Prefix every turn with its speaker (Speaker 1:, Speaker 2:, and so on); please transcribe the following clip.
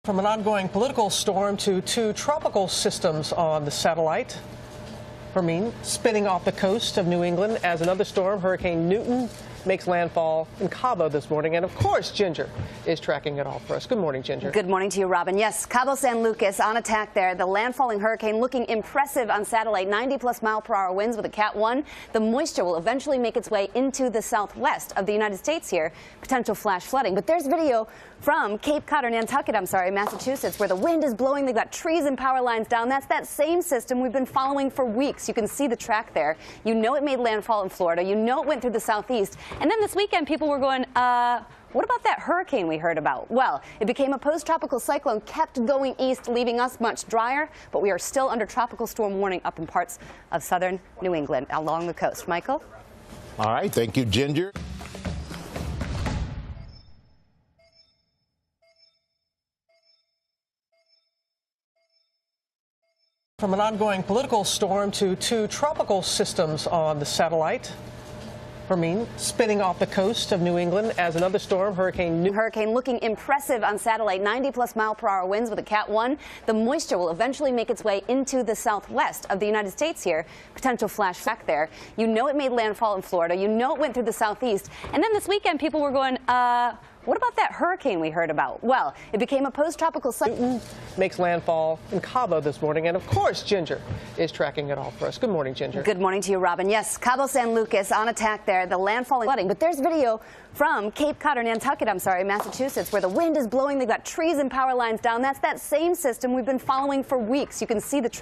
Speaker 1: From an ongoing political storm to two tropical systems on the satellite. Hermine spinning off the coast of New England as another storm, Hurricane Newton, makes landfall in Cabo this morning. And of course, Ginger is tracking it all for us. Good morning, Ginger.
Speaker 2: Good morning to you, Robin. Yes, Cabo San Lucas on attack there. The landfalling hurricane looking impressive on satellite, 90+ mile-per-hour winds with a Cat 1. The moisture will eventually make its way into the southwest of the United States here. Potential flash flooding. But there's video from Cape Cod, or Nantucket, Massachusetts, where the wind is blowing. They've got trees and power lines down. That's that same system we've been following for weeks. You can see the track there. You know it made landfall in Florida. You know it went through the southeast. And then this weekend, people were going, what about that hurricane we heard about? Well, it became a post-tropical cyclone, kept going east, leaving us much drier, but we are still under tropical storm warning up in parts of southern New England along the coast. Michael?
Speaker 3: All right. Thank you, Ginger.
Speaker 1: From an ongoing political storm to two tropical systems on the satellite. Hermine spinning off the coast of New England as another storm, Hurricane Newton.
Speaker 2: Hurricane looking impressive on satellite, 90+ mile-per-hour winds with a Cat 1. The moisture will eventually make its way into the southwest of the United States here. Potential flash back there. You know it made landfall in Florida. You know it went through the southeast. And then this weekend, people were going, what about that hurricane we heard about? Well, it became a post-tropical cyclone.
Speaker 1: Makes landfall in Cabo this morning. And of course, Ginger is tracking it all for us. Good morning, Ginger.
Speaker 2: Good morning to you, Robin. Yes, Cabo San Lucas on attack there. The landfall and flooding. But there's video from Cape Cod, or Nantucket, Massachusetts, where the wind is blowing. They've got trees and power lines down. That's that same system we've been following for weeks. You can see the track.